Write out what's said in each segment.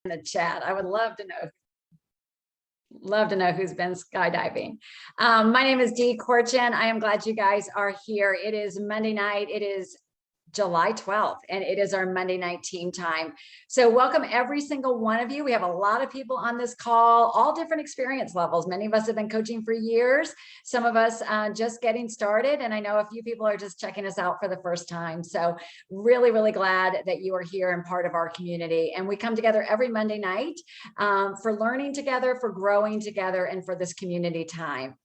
in the chat. I would love to know who's been skydiving. My name is Dee Corchin. I am glad you guys are here. It is Monday night. It is July 12th, and it is our Monday night team time. So welcome every single one of you. We have a lot of people on this call, all different experience levels. Many of us have been coaching for years. Some of us just getting started. And I know a few people are just checking us out for the first time. So really, really glad that you are here and part of our community. And we come together every Monday night for learning together, for growing together, and for this community time.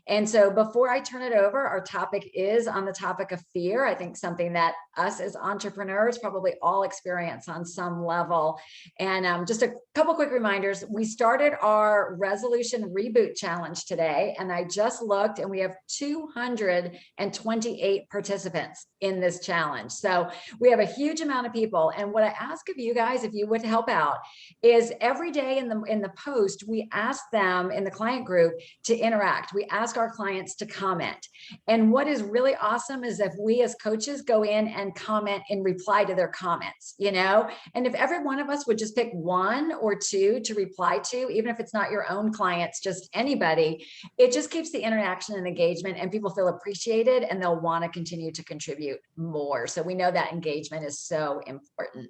And so before I turn it over, our topic is on the topic of fear. I think something that us as entrepreneurs probably all experience on some level. And just a couple quick reminders. We started our resolution reboot challenge today, and I just looked and we have 228 participants in this challenge. So we have a huge amount of people. And what I ask of you guys, if you would help out, is every day in the post, we ask them in the client group to interact. We ask our clients to comment. And what is really awesome is if we as coaches go in and comment in reply to their comments, and if every one of us would just pick one or two to reply to, even if it's not your own clients, just anybody, it just keeps the interaction and engagement, and people feel appreciated and they'll want to continue to contribute more. So we know that engagement is so important.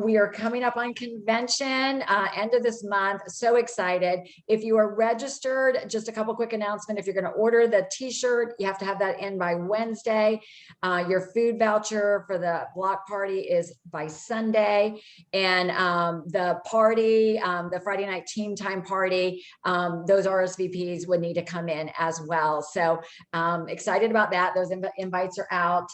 We are coming up on convention, end of this month. So excited. If you are registered, just a couple quick announcements. If you're going to order the t-shirt, you have to have that in by Wednesday. Your food voucher for the block party is by Sunday. And the party, the Friday night team time party, those RSVPs would need to come in as well. So excited about that. Those invites are out.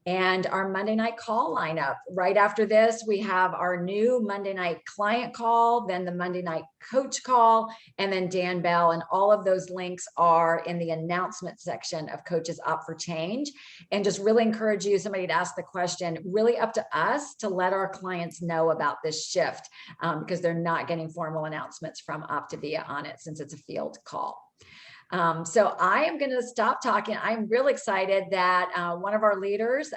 And our Monday night call lineup. Right after this, we have our new Monday night client call, then the Monday night coach call, and then Dan Bell. And all of those links are in the announcement section of Coaches Up for Change. And just really encourage you, somebody to ask the question, really up to us to let our clients know about this shift because they're not getting formal announcements from Optavia on it since it's a field call. So I am going to stop talking. I'm real excited that one of our leaders,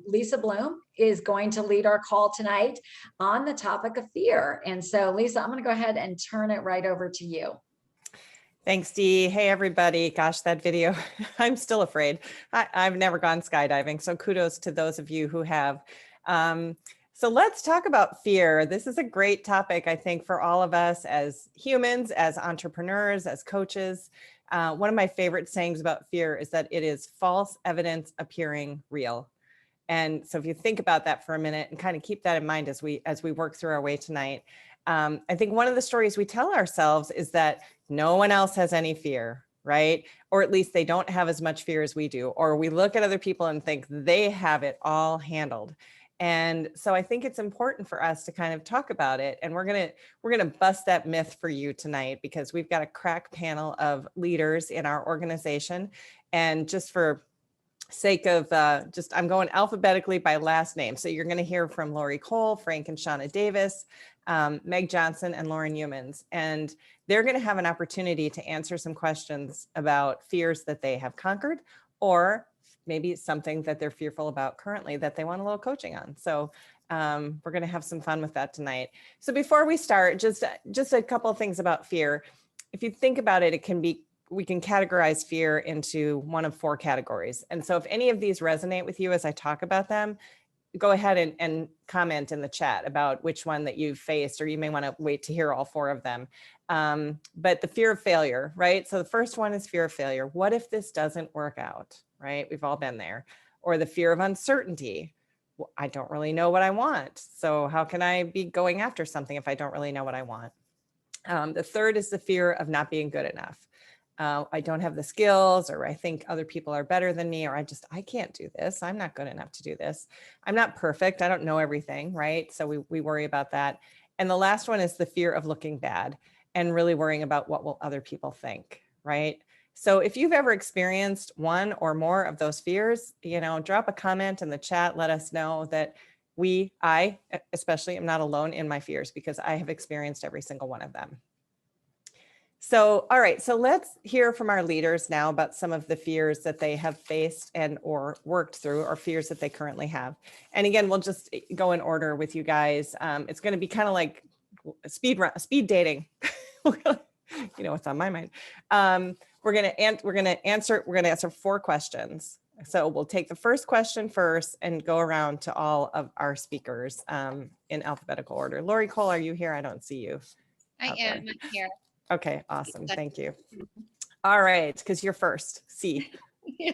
Lisa Bloom, is going to lead our call tonight on the topic of fear. And so, Lisa, I'm going to go ahead and turn it right over to you. Thanks, Dee. Hey, everybody. Gosh, that video, I'm still afraid. I've never gone skydiving, so kudos to those of you who have. So let's talk about fear. This is a great topic, I think, for all of us as humans, as entrepreneurs, as coaches. One of my favorite sayings about fear is that it is false evidence appearing real. And so if you think about that for a minute and kind of keep that in mind as we work through our way tonight, I think one of the stories we tell ourselves is that no one else has any fear, right? Or at least they don't have as much fear as we do. Or we look at other people and think they have it all handled. And so I think it's important for us to kind of talk about it. And we're gonna bust that myth for you tonight because we've got a crack panel of leaders in our organization. And just for sake of I'm going alphabetically by last name. So you're gonna hear from Lori Cole, Frank and Shauna Davis, Meg Johnson, and Lauren Humans. And they're gonna have an opportunity to answer some questions about fears that they have conquered, or maybe it's something that they're fearful about currently that they want a little coaching on. So we're going to have some fun with that tonight. So before we start, just a couple of things about fear. If you think about it, we can categorize fear into one of four categories. And so if any of these resonate with you as I talk about them, go ahead and comment in the chat about which one that you've faced, or you may want to wait to hear all four of them. But the fear of failure, right? So the first one is fear of failure. What if this doesn't work out, right? We've all been there. Or the fear of uncertainty. Well, I don't really know what I want. So how can I be going after something if I don't really know what I want? The third is the fear of not being good enough. I don't have the skills, or I think other people are better than me, or I can't do this. I'm not good enough to do this. I'm not perfect. I don't know everything, right? So we worry about that. And the last one is the fear of looking bad and really worrying about what will other people think, right? So if you've ever experienced one or more of those fears, drop a comment in the chat. Let us know that I especially am not alone in my fears, because I have experienced every single one of them. So, all right, so let's hear from our leaders now about some of the fears that they have faced and or worked through, or fears that they currently have. And again, we'll just go in order with you guys. It's going to be kind of like speed dating. You know what's on my mind. We're gonna answer 4 questions. So we'll take the first question first and go around to all of our speakers in alphabetical order. Lori Cole, are you here? I don't see you. I am here. Okay, awesome. Thank you. All right, because you're first. C.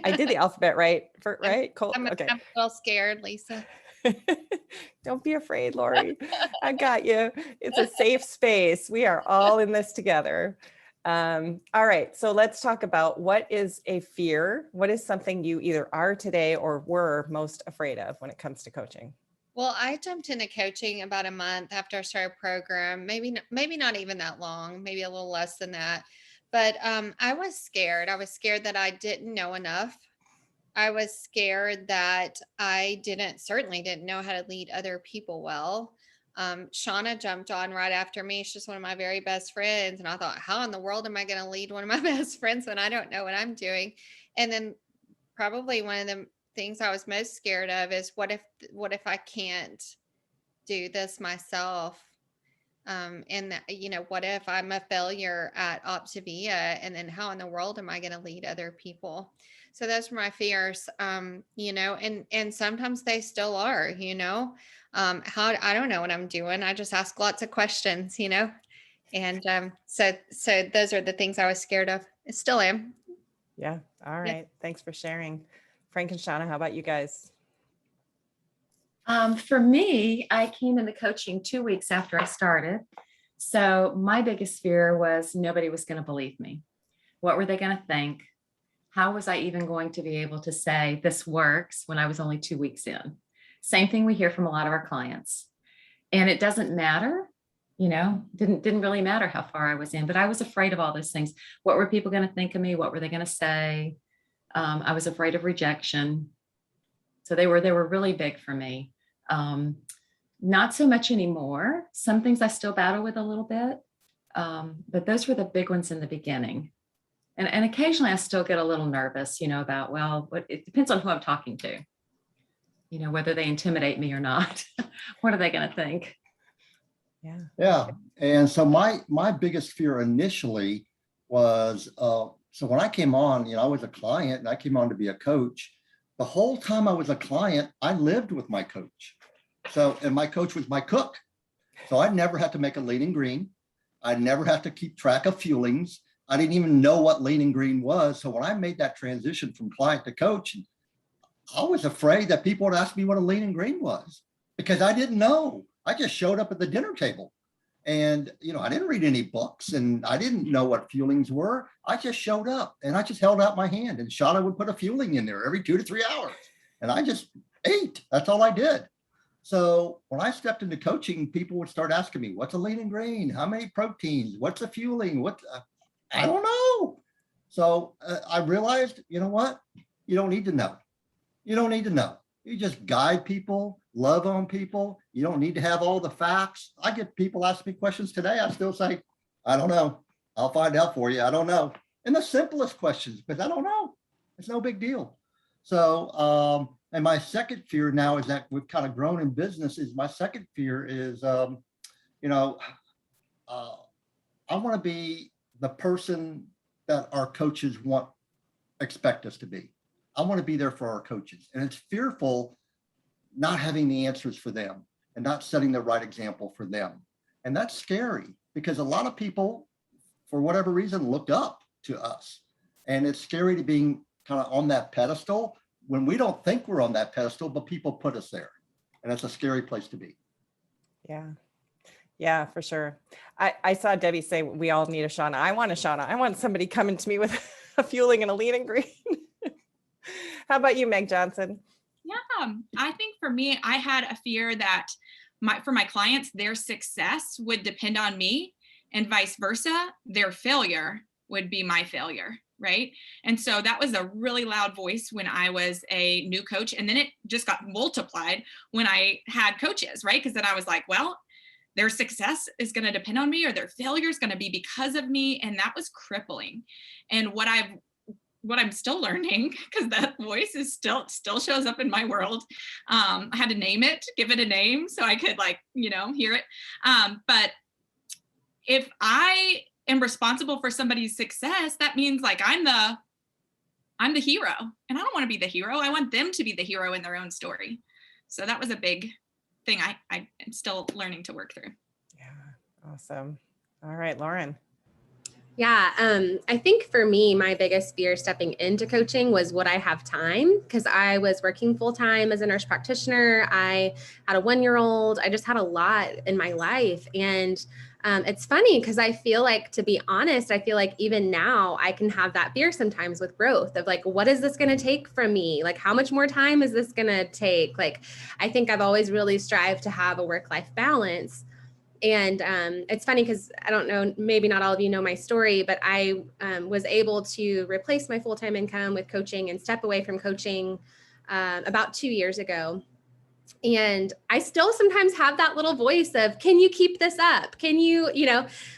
I did the alphabet right. Right? Cole. Okay. I'm a little scared, Lisa. Don't be afraid, Lori. I got you. It's a safe space. We are all in this together. All right, so let's talk about what is a fear? What is something you either are today or were most afraid of when it comes to coaching? Well, I jumped into coaching about a month after I started a program, maybe not even that long, maybe a little less than that. But I was scared. I was scared that I didn't know enough. I was scared that I certainly didn't know how to lead other people well. Shauna jumped on right after me. She's one of my very best friends. And I thought, how in the world am I going to lead one of my best friends when I don't know what I'm doing? And then probably one of the things I was most scared of is what if I can't do this myself? And that, what if I'm a failure at Optavia, and then how in the world am I going to lead other people? So those were my fears, and sometimes they still are, how I don't know what I'm doing. I just ask lots of questions, and so those are the things I was scared of. I still am. Yeah. All right. Yeah. Thanks for sharing. Frank and Shauna, how about you guys? For me, I came into coaching 2 weeks after I started. So my biggest fear was nobody was going to believe me. What were they going to think? How was I even going to be able to say this works when I was only 2 weeks in? Same thing we hear from a lot of our clients. And it doesn't matter, didn't really matter how far I was in, but I was afraid of all those things. What were people going to think of me? What were they going to say? I was afraid of rejection. So they were really big for me. Not so much anymore. Some things I still battle with a little bit, but those were the big ones in the beginning. And occasionally I still get a little nervous, about, it depends on who I'm talking to, whether they intimidate me or not. What are they going to think? Yeah. Yeah. And so my biggest fear initially was, so when I came on, I was a client and I came on to be a coach. The whole time I was a client, I lived with my coach. And my coach was my cook. So I never had to make a lean and green. I never had to keep track of fuelings. I didn't even know what lean and green was. So when I made that transition from client to coach, I was afraid that people would ask me what a lean and green was because I didn't know. I just showed up at the dinner table and, I didn't read any books and I didn't know what fuelings were. I just showed up and I just held out my hand and Shauna would put a fueling in there every 2 to 3 hours. And I just ate. That's all I did. So when I stepped into coaching, people would start asking me, what's a lean and green? How many proteins? What's a fueling? I don't know. So I realized, you know what? You don't need to know. You don't need to know. You just guide people, love on people. You don't need to have all the facts. I get people ask me questions today. I still say, I don't know. I'll find out for you. I don't know. And the simplest questions, because I don't know. It's no big deal. So, and my second fear now is that we've kind of grown in business my second fear is, I want to be the person that our coaches expect us to be. I want to be there for our coaches. And it's fearful not having the answers for them and not setting the right example for them. And that's scary because a lot of people, for whatever reason, looked up to us. And it's scary to being kind of on that pedestal when we don't think we're on that pedestal, but people put us there. And it's a scary place to be. Yeah. Yeah, for sure. I saw Debbie say we all need a Shauna. I want a Shauna. I want somebody coming to me with a fueling and a lean and green. How about you, Meg Johnson? Yeah, I think for me, I had a fear that for my clients, their success would depend on me and vice versa. Their failure would be my failure, right? And so that was a really loud voice when I was a new coach. And then it just got multiplied when I had coaches, right? Because then I was like, well, their success is going to depend on me or their failure is going to be because of me. And that was crippling. And what I'm still learning, because that voice is still shows up in my world. I had to name it, give it a name so I could hear it. But if I am responsible for somebody's success, that means like I'm the hero, and I don't want to be the hero. I want them to be the hero in their own story. So that was a big thing I am still learning to work through. Yeah, awesome. All right, Lauren. Yeah, I think for me, my biggest fear stepping into coaching was would I have time? Because I was working full time as a nurse practitioner. I had a 1-year-old. I just had a lot in my life. And it's funny because I feel like, to be honest, I feel like even now I can have that fear sometimes with growth of like, what is this going to take from me? Like, how much more time is this going to take? Like, I think I've always really strived to have a work-life balance. And it's funny because I don't know, maybe not all of you know my story, but I was able to replace my full-time income with coaching and step away from coaching about 2 years ago. And I still sometimes have that little voice of, can you keep this up? Can you,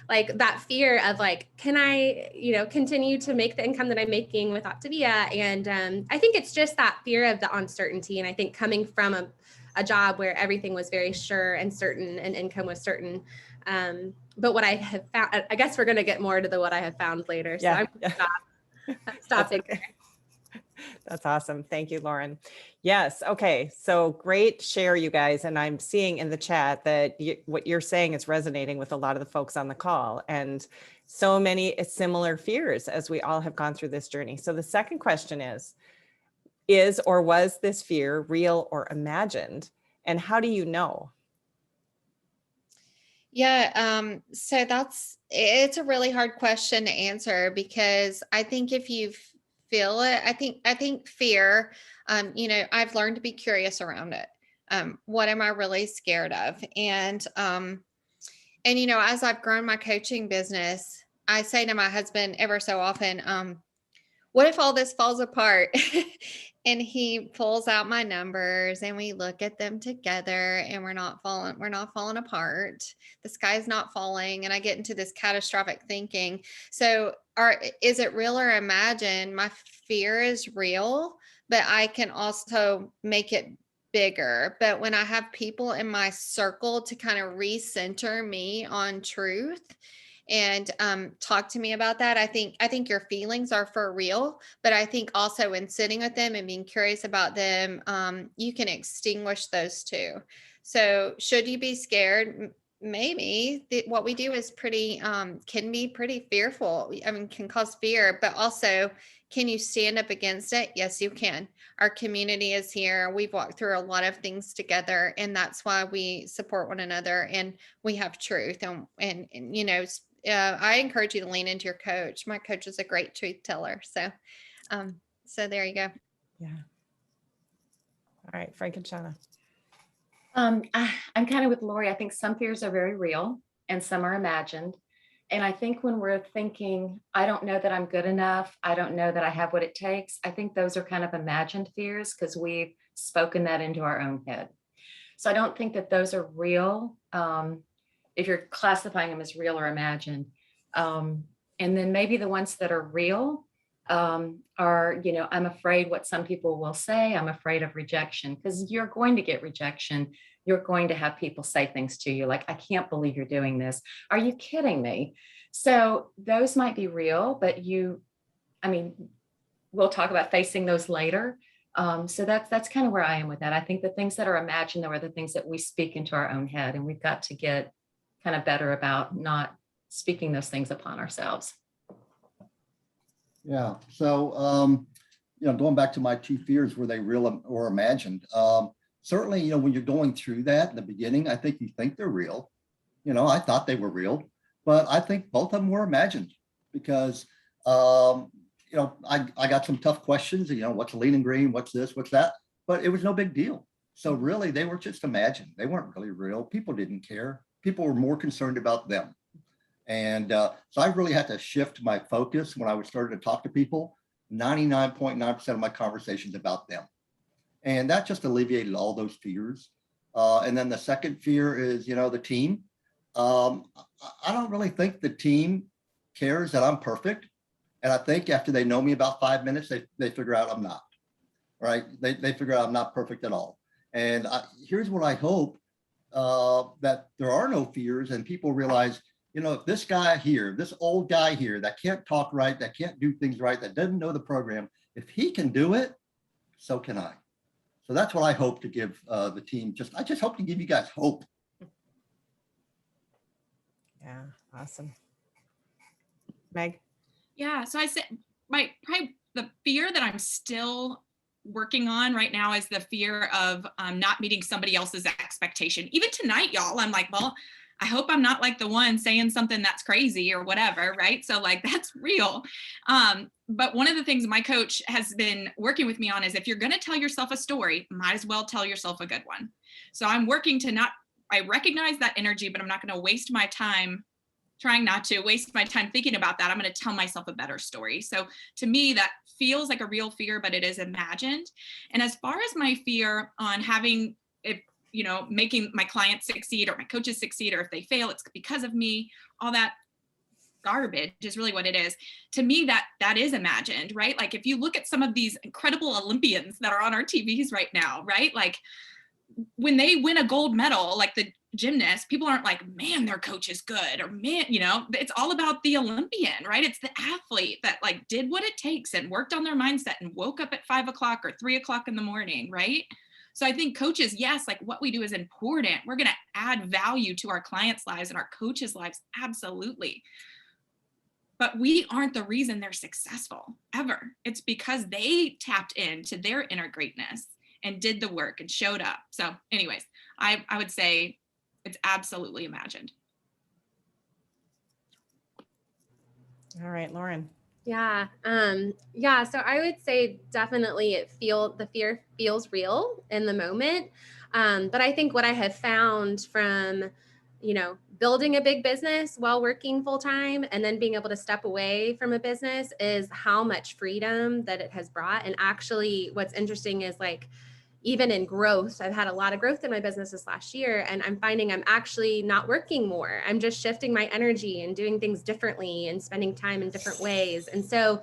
like that fear of like, can I, continue to make the income that I'm making with Optavia? And I think it's just that fear of the uncertainty. And I think coming from a job where everything was very sure and certain and income was certain. But what I have found, I guess we're going to get more to the what I have found later. So Yeah, I'm stopping. Okay. That's awesome. Thank you, Lauren. Yes. Okay. So great share, you guys. And I'm seeing in the chat that what you're saying is resonating with a lot of the folks on the call, and so many similar fears as we all have gone through this journey. So the second question is or was this fear real or imagined? And how do you know? Yeah, so it's a really hard question to answer, because I think if you feel it, I think fear, I've learned to be curious around it. What am I really scared of? And as I've grown my coaching business, I say to my husband ever so often, what if all this falls apart? And he pulls out my numbers and we look at them together, and we're not falling apart. The sky's not falling. And I get into this catastrophic thinking. So is it real or imagined? My fear is real, but I can also make it bigger. But when I have people in my circle to kind of recenter me on truth and talk to me about that, I think your feelings are for real, but I think also in sitting with them and being curious about them, you can extinguish those too. So should you be scared? Maybe. What we do is can be pretty fearful. I mean, can cause fear, but also, can you stand up against it? Yes, you can. Our community is here. We've walked through a lot of things together, and that's why we support one another, and we have truth. And I encourage you to lean into your coach. My coach is a great truth teller. So there you go. Yeah. All right, Frank and Shauna. I'm kind of with Lori. I think some fears are very real and some are imagined. And I think when we're thinking, I don't know that I'm good enough, I don't know that I have what it takes, I think those are kind of imagined fears because we've spoken that into our own head. So I don't think that those are real, if you're classifying them as real or imagined. And then maybe the ones that are real are, I'm afraid what some people will say. I'm afraid of rejection, because you're going to get rejection. You're going to have people say things to you like, I can't believe you're doing this. Are you kidding me? So those might be real, but we'll talk about facing those later. So that's kind of where I am with that. I think the things that are imagined are the things that we speak into our own head, and we've got to get kind of better about not speaking those things upon ourselves. Yeah. So, going back to my two fears, were they real or imagined? Certainly, when you're going through that in the beginning, I think you think they're real. I thought they were real, but I think both of them were imagined because, I got some tough questions, what's a lean and green? What's this? What's that? But it was no big deal. So really, they were just imagined. They weren't really real. People didn't care. People were more concerned about them. And so I really had to shift my focus when I was starting to talk to people. 99.9% of my conversations about them. And that just alleviated all those fears. And then the second fear is, the team. I don't really think the team cares that I'm perfect. And I think after they know me about 5 minutes, they figure out I'm not, right? They figure out I'm not perfect at all. And here's what I hope, that there are no fears and people realize, you know, if this guy here, this old guy here that can't talk right, that can't do things right, that doesn't know the program, if he can do it, so can I. So that's what I hope to give the team. I just hope to give you guys hope. Yeah, awesome. Meg? Yeah, so I said probably the fear that I'm still working on right now is the fear of not meeting somebody else's expectation. Even tonight, y'all, I'm like, well, I hope I'm not like the one saying something that's crazy or whatever, right? So like that's real. But one of the things my coach has been working with me on is if you're going to tell yourself a story, might as well tell yourself a good one. So I'm working to I recognize that energy, but I'm not going to waste my time trying not to waste my time thinking about that. I'm going to tell myself a better story. So to me, that feels like a real fear, but it is imagined. And as far as my fear on having it, you know, making my clients succeed or my coaches succeed, or if they fail, it's because of me, all that garbage is really what it is. To me, that is imagined, right? Like if you look at some of these incredible Olympians that are on our TVs right now, right? Like when they win a gold medal, like the gymnast, people aren't like, man, their coach is good, or man, you know, it's all about the Olympian, right? It's the athlete that like did what it takes and worked on their mindset and woke up at 5 o'clock or 3 o'clock in the morning, right? So I think coaches, yes, like what we do is important. We're going to add value to our clients' lives and our coaches' lives, absolutely. But we aren't the reason they're successful ever. It's because they tapped into their inner greatness and did the work and showed up. So anyways, I would say it's absolutely imagined. All right, Lauren. Yeah. So I would say definitely the fear feels real in the moment. But I think what I have found from, you know, building a big business while working full time and then being able to step away from a business is how much freedom that it has brought. And actually what's interesting is like, even in growth, I've had a lot of growth in my business this last year, and I'm finding I'm actually not working more. I'm just shifting my energy and doing things differently and spending time in different ways. And so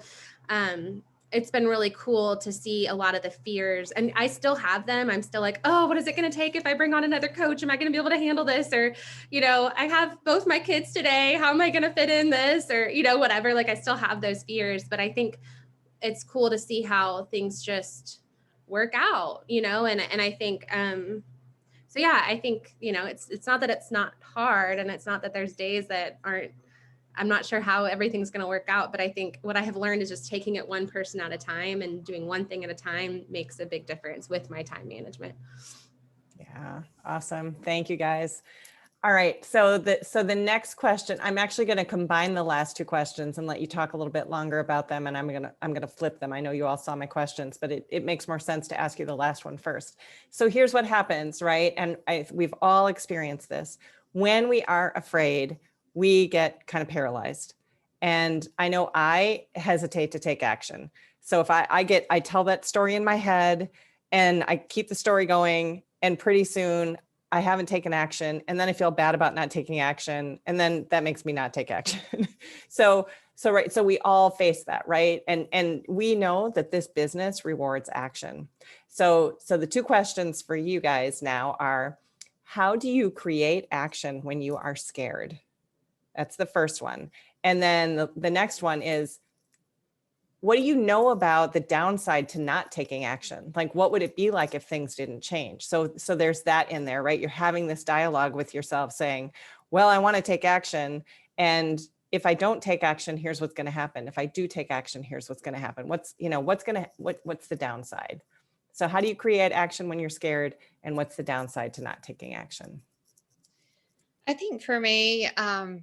it's been really cool to see a lot of the fears, and I still have them. I'm still like, oh, what is it going to take if I bring on another coach? Am I going to be able to handle this? Or, you know, I have both my kids today. How am I going to fit in this? Or, you know, whatever. Like I still have those fears, but I think it's cool to see how things just work out, you know, and I think, so yeah, I think, you know, it's not that it's not hard, and it's not that there's days that aren't, I'm not sure how everything's going to work out, but I think what I have learned is just taking it one person at a time and doing one thing at a time makes a big difference with my time management. Yeah, awesome. Thank you guys. All right, so the next question, I'm actually going to combine the last two questions and let you talk a little bit longer about them, and I'm gonna flip them. I know you all saw my questions, but it makes more sense to ask you the last one first. So here's what happens, right? And we've all experienced this. When we are afraid, we get kind of paralyzed. And I know I hesitate to take action. So if I tell that story in my head and I keep the story going, and pretty soon I haven't taken action, and then I feel bad about not taking action, and then that makes me not take action. So we all face that, right? And we know that this business rewards action. So the two questions for you guys now are, how do you create action when you are scared? That's the first one. And then the next one is, what do you know about the downside to not taking action? Like, what would it be like if things didn't change? So there's that in there, right? You're having this dialogue with yourself saying, well, I want to take action. And if I don't take action, here's what's going to happen. If I do take action, here's what's going to happen. What's the downside? So how do you create action when you're scared? And what's the downside to not taking action? I think for me, I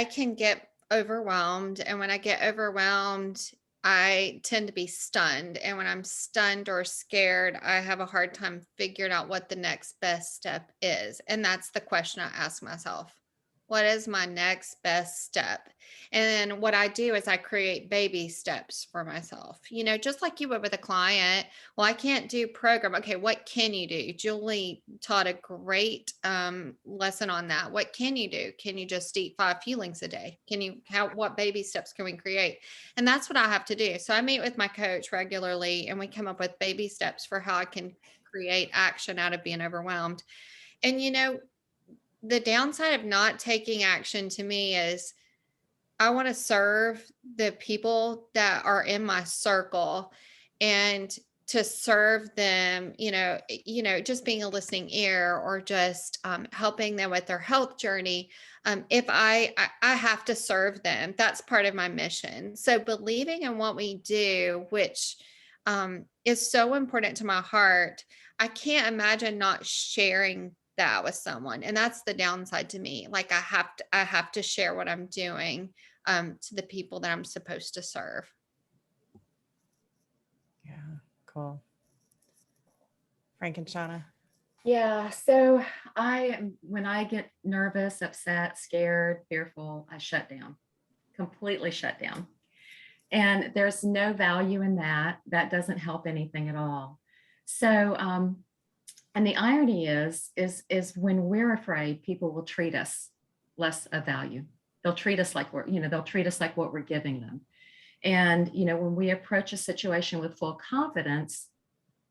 can get overwhelmed, and when I get overwhelmed, I tend to be stunned. And when I'm stunned or scared, I have a hard time figuring out what the next best step is. And that's the question I ask myself. What is my next best step? And then what I do is I create baby steps for myself, you know, just like you would with a client. Well, I can't do program. Okay, what can you do? Julie taught a great lesson on that. What can you do? Can you just eat 5 feelings a day? What baby steps can we create? And that's what I have to do. So I meet with my coach regularly, and we come up with baby steps for how I can create action out of being overwhelmed. And, you know, the downside of not taking action to me is I want to serve the people that are in my circle, and to serve them, just being a listening ear, or just helping them with their health journey. If I have to serve them, that's part of my mission. So believing in what we do, which is so important to my heart, I can't imagine not sharing that with someone. And that's the downside to me. Like I have to share what I'm doing to the people that I'm supposed to serve. Yeah, cool. Frank and Shauna. Yeah, so when I get nervous, upset, scared, fearful, I shut down, completely shut down. And there's no value in that. That doesn't help anything at all. So, and the irony is when we're afraid, people will treat us less of value. They'll treat us like they'll treat us like what we're giving them. And, when we approach a situation with full confidence,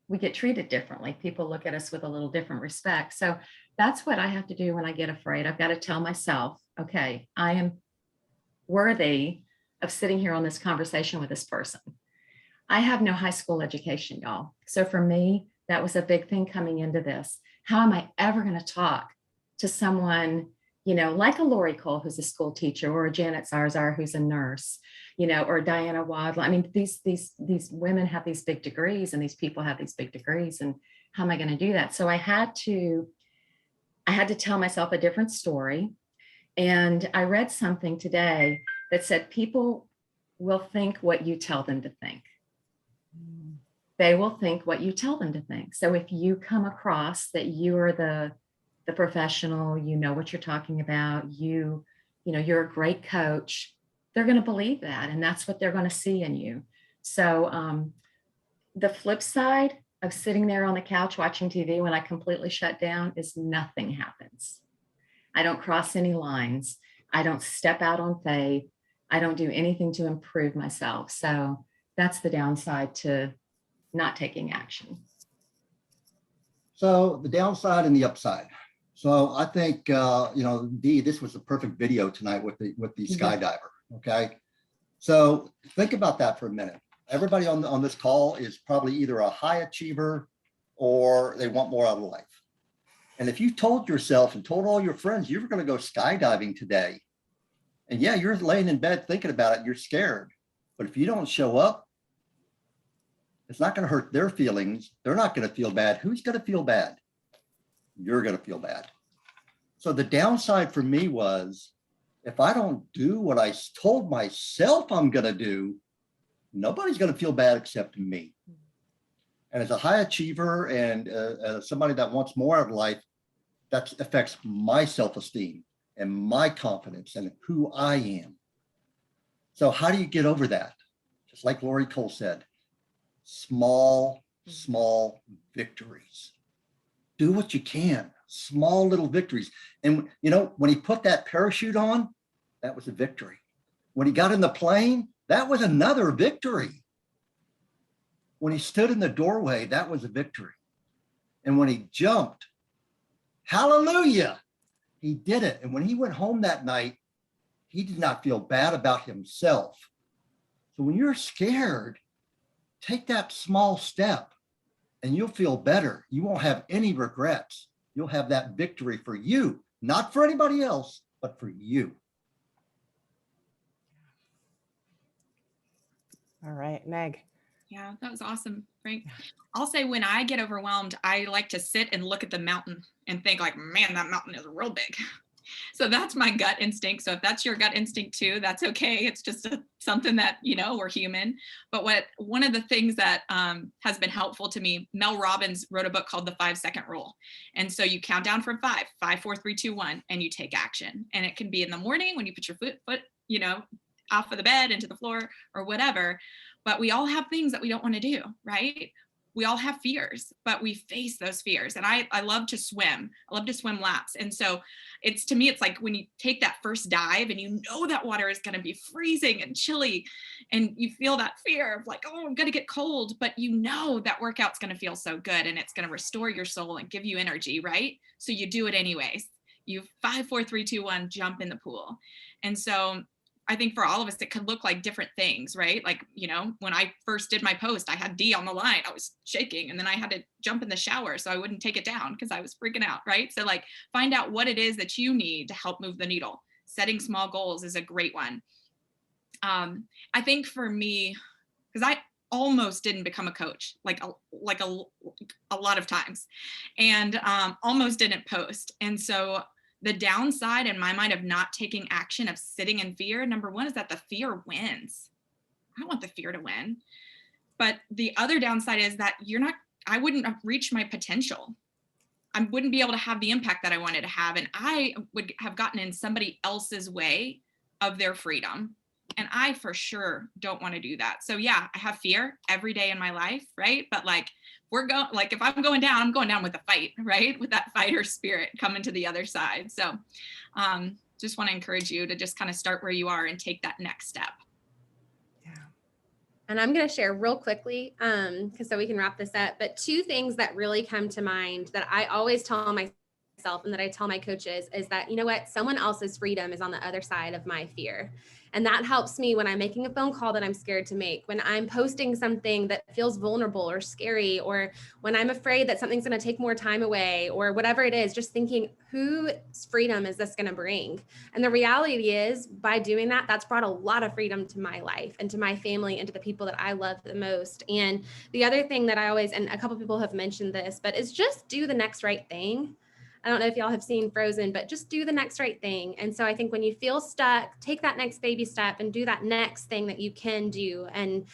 we get treated differently. People look at us with a little different respect. So that's what I have to do when I get afraid. I've got to tell myself, okay, I am worthy of sitting here on this conversation with this person. I have no high school education, y'all. So for me, that was a big thing coming into this. How am I ever going to talk to someone, like a Lori Cole, who's a school teacher, or a Janet Zarzar, who's a nurse, or Diana Wadley. I mean, these women have these big degrees, and these people have these big degrees, and how am I going to do that? So I had to tell myself a different story. And I read something today that said people will think what you tell them to think. They will think what you tell them to think. So if you come across that you are the professional, you know what you're talking about, you're a great coach, they're going to believe that. And that's what they're going to see in you. So the flip side of sitting there on the couch watching TV when I completely shut down is nothing happens. I don't cross any lines. I don't step out on faith. I don't do anything to improve myself. So that's the downside to not taking action. So the downside and the upside. So I think, Dee, this was the perfect video tonight with the skydiver. Okay. So think about that for a minute. Everybody on this call is probably either a high achiever or they want more out of life. And if you told yourself and told all your friends you were going to go skydiving today, and yeah, you're laying in bed thinking about it, you're scared. But if you don't show up, it's not going to hurt their feelings. They're not going to feel bad. Who's going to feel bad? You're going to feel bad. So the downside for me was, if I don't do what I told myself I'm going to do, nobody's going to feel bad except me. And as a high achiever and somebody that wants more out of life, that affects my self-esteem and my confidence and who I am. So how do you get over that? Just like Lori Cole said, small victories. Do what you can, small little victories. And when he put that parachute on, that was a victory. When he got in the plane, that was another victory. When he stood in the doorway, that was a victory. And when he jumped, hallelujah, he did it. And when he went home that night, he did not feel bad about himself. So when you're scared, take that small step and you'll feel better. You won't have any regrets. You'll have that victory for you, not for anybody else, but for you. All right, Meg. Yeah, that was awesome, Frank. I'll say when I get overwhelmed, I like to sit and look at the mountain and think like, man, that mountain is real big. So that's my gut instinct. So if that's your gut instinct too, that's okay. It's just something that, we're human. But one of the things that has been helpful to me, Mel Robbins wrote a book called The 5-Second Rule. And so you count down from 5, 4, 3, 2, 1, and you take action. And it can be in the morning when you put your foot, off of the bed into the floor or whatever. But we all have things that we don't want to do, right? We all have fears, but we face those fears. And I love to swim. I love to swim laps. And so to me, it's like when you take that first dive and that water is going to be freezing and chilly and you feel that fear of like, oh, I'm going to get cold, but that workout's going to feel so good and it's going to restore your soul and give you energy, right? So you do it anyways. You 5, 4, 3, 2, 1, jump in the pool. And so I think for all of us, it could look like different things, right? Like, you know, when I first did my post, I had D on the line, I was shaking, and then I had to jump in the shower so I wouldn't take it down because I was freaking out, right? So like, find out what it is that you need to help move the needle. Setting small goals is a great one. I think for me, because I almost didn't become a coach, like a lot of times, and almost didn't post. And so the downside in my mind of not taking action, of sitting in fear, number one, is that the fear wins. I don't want the fear to win. But the other downside is that I wouldn't have reached my potential. I wouldn't be able to have the impact that I wanted to have. And I would have gotten in somebody else's way of their freedom. And I for sure don't want to do that. So yeah, I have fear every day in my life, right? But like, if I'm going down, I'm going down with a fight, right? With that fighter spirit coming to the other side. So just want to encourage you to just kind of start where you are and take that next step. And I'm going to share real quickly, because so we can wrap this up, but 2 things that really come to mind that I always tell myself and that I tell my coaches is that, you know what, someone else's freedom is on the other side of my fear. And that helps me when I'm making a phone call that I'm scared to make, when I'm posting something that feels vulnerable or scary, or when I'm afraid that something's going to take more time away, or whatever it is, just thinking, whose freedom is this going to bring? And the reality is, by doing that, that's brought a lot of freedom to my life and to my family and to the people that I love the most. And the other thing that I always, and a couple people have mentioned this, but is just do the next right thing. I don't know if y'all have seen Frozen, but just do the next right thing. And so I think when you feel stuck, take that next baby step and do that next thing that you can do. And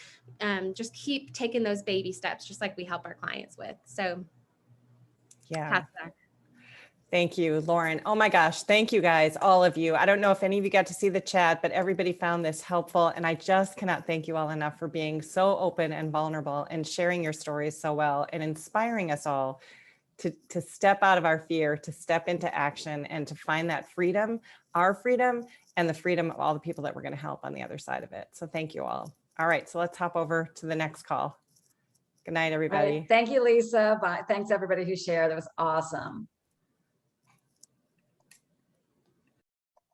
just keep taking those baby steps, just like we help our clients with. So yeah. Thank you, Lauren. Oh my gosh. Thank you guys, all of you. I don't know if any of you got to see the chat, but everybody found this helpful. And I just cannot thank you all enough for being so open and vulnerable and sharing your stories so well and inspiring us all to step out of our fear, to step into action, and to find that freedom, our freedom, and the freedom of all the people that we're going to help on the other side of it. So thank you all. All right, so let's hop over to the next call. Good night, everybody. Right. Thank you, Lisa. Bye. Thanks everybody who shared. That was awesome.